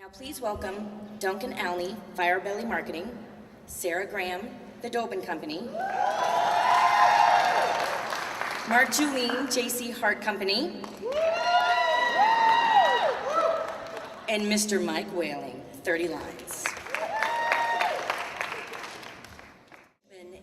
Now please welcome Duncan Alney, Firebelly Marketing, Sarah Graham, the Dolben Company, Mark Julien, JC Hart Company, and Mr. Mike Whaling, 30 Lines.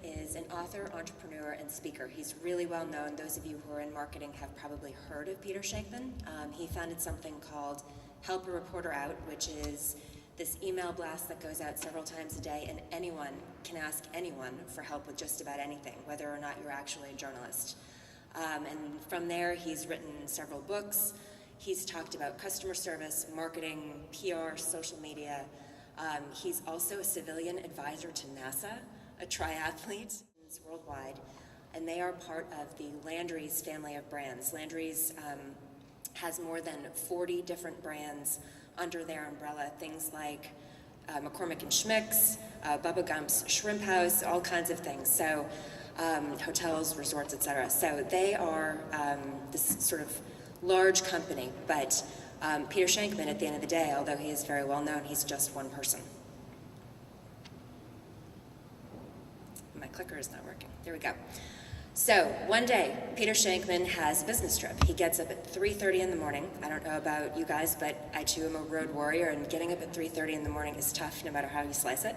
Is an author, entrepreneur, and speaker. He's really well known. Those of you who are in marketing have probably heard of Peter Shankman. He founded something called Help a Reporter Out, which is this email blast that goes out several times a day, and anyone can ask anyone for help with just about anything, whether or not you're actually a journalist. And from there, he's written several books. He's talked about customer service, marketing, PR, social media. He's also a civilian advisor to NASA, a triathlete worldwide, and they are part of the Landry's family of brands. Landry's has more than 40 different brands under their umbrella, things like McCormick & Schmick's, Bubba Gump's Shrimp House, all kinds of things. So hotels, resorts, etc. So they are this sort of large company, but Peter Shankman, at the end of the day, although he is very well known, he's just one person. My clicker is not working. There we go. So one day, Peter Shankman has a business trip. He gets up at 3:30 in the morning. I don't know about you guys, but I too am a road warrior, and getting up at 3:30 in the morning is tough no matter how you slice it.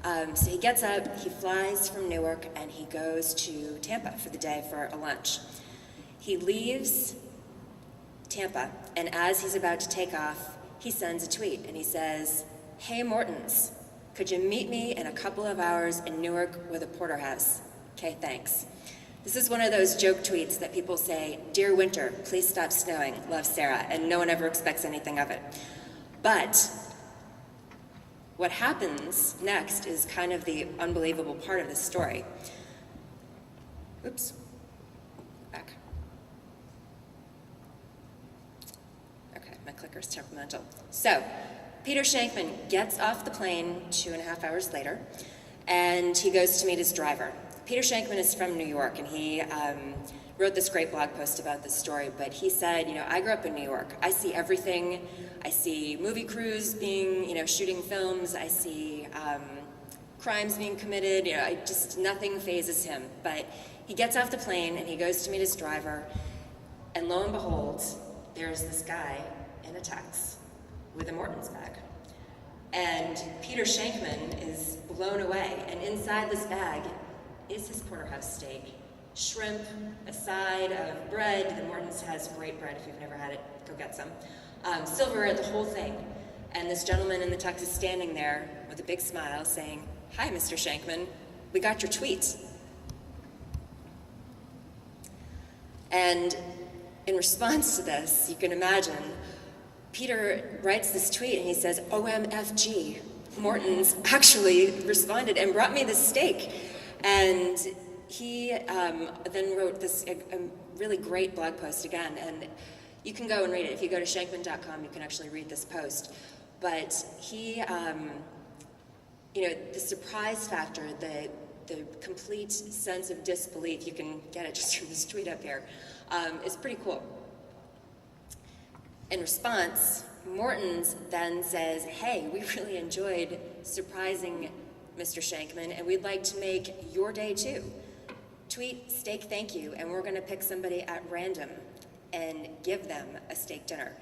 So he gets up, he flies from Newark, and he goes to Tampa for the day for a lunch. He leaves Tampa, and as he's about to take off, he sends a tweet, and he says, "Hey Mortons, could you meet me in a couple of hours in Newark with a porterhouse? Okay, thanks." This is one of those joke tweets that people say, "Dear winter, please stop snowing, love Sara," and no one ever expects anything of it. But what happens next is kind of the unbelievable part of this story. Oops, back. Okay, my clicker's temperamental. So, Peter Shankman gets off the plane 2.5 hours later, and he goes to meet his driver. Peter Shankman is from New York, and he wrote this great blog post about this story, but he said, I grew up in New York. I see everything. I see movie crews being, shooting films. I see crimes being committed. Nothing phases him. But he gets off the plane, and he goes to meet his driver, and lo and behold, there's this guy in a tux with a Morton's bag. And Peter Shankman is blown away, and inside this bag is his porterhouse steak, shrimp, a side of bread. The Morton's has great bread. If you've never had it, go get some. Silverware, the whole thing. And this gentleman in the tux is standing there with a big smile saying, "Hi, Mr. Shankman, we got your tweet." And in response to this, you can imagine, Peter writes this tweet and he says, "OMFG, Morton's actually responded and brought me this steak." And he then wrote this a really great blog post again, and you can go and read it. If you go to shankman.com, you can actually read this post. But he, the surprise factor, the complete sense of disbelief, you can get it just from this tweet up here, is pretty cool. In response, Morton's then says, "Hey, we really enjoyed surprising Mr. Shankman, and we'd like to make your day too. Tweet steak thank you, and we're going to pick somebody at random and give them a steak dinner."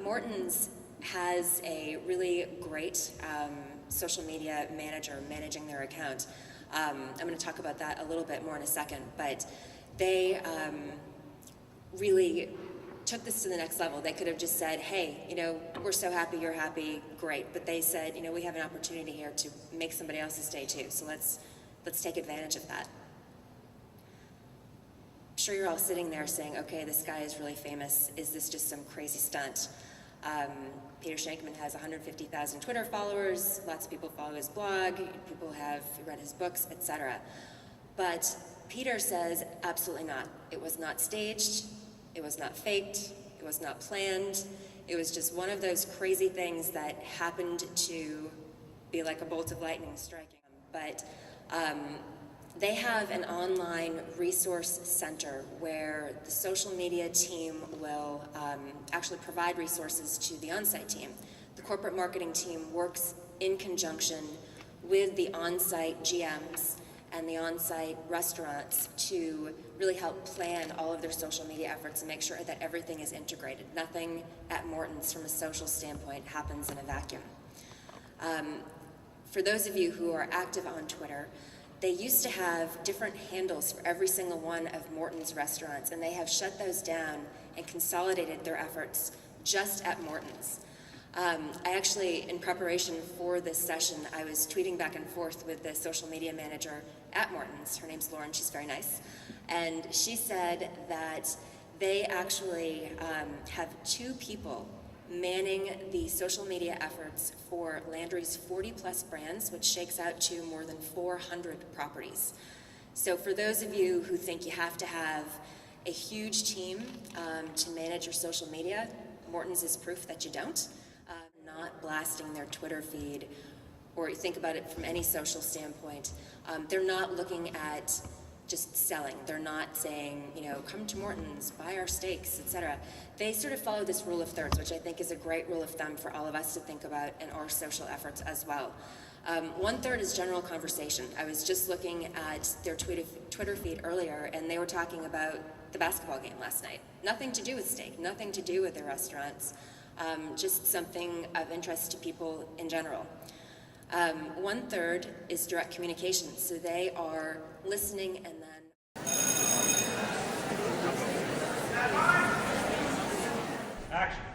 Morton's has a really great social media manager managing their account. I'm going to talk about that a little bit more in a second, but they really took this to the next level. They could have just said, "Hey, we're so happy you're happy, great." But they said, we have an opportunity here to make somebody else's day too, so let's take advantage of that. I'm sure you're all sitting there saying, "Okay, this guy is really famous. Is this just some crazy stunt?" Peter Shankman has 150,000 Twitter followers. Lots of people follow his blog. People have read his books, etc. But Peter says, absolutely not. It was not staged. It was not faked. It was not planned. It was just one of those crazy things that happened to be like a bolt of lightning striking. But they have an online resource center where the social media team will actually provide resources to the on-site team. The corporate marketing team works in conjunction with the on-site GMs and the on-site restaurants to really help plan all of their social media efforts and make sure that everything is integrated. Nothing at Morton's from a social standpoint happens in a vacuum. For those of you who are active on Twitter, they used to have different handles for every single one of Morton's restaurants, and they have shut those down and consolidated their efforts just at Morton's. I actually, in preparation for this session, I was tweeting back and forth with the social media manager at Morton's. Her name's Lauren, she's very nice. And she said that they actually have 2 people manning the social media efforts for Landry's 40-plus brands, which shakes out to more than 400 properties. So for those of you who think you have to have a huge team to manage your social media, Morton's is proof that you don't. Not blasting their Twitter feed, or you think about it from any social standpoint, they're not looking at just selling. They're not saying, come to Morton's, buy our steaks, etc. They sort of follow this rule of thirds, which I think is a great rule of thumb for all of us to think about in our social efforts as well. 1/3 is general conversation. I was just looking at their Twitter feed earlier, and they were talking about the basketball game last night. Nothing to do with steak, nothing to do with their restaurants. Just something of interest to people in general. 1/3 is direct communication, so they are listening and then... Action.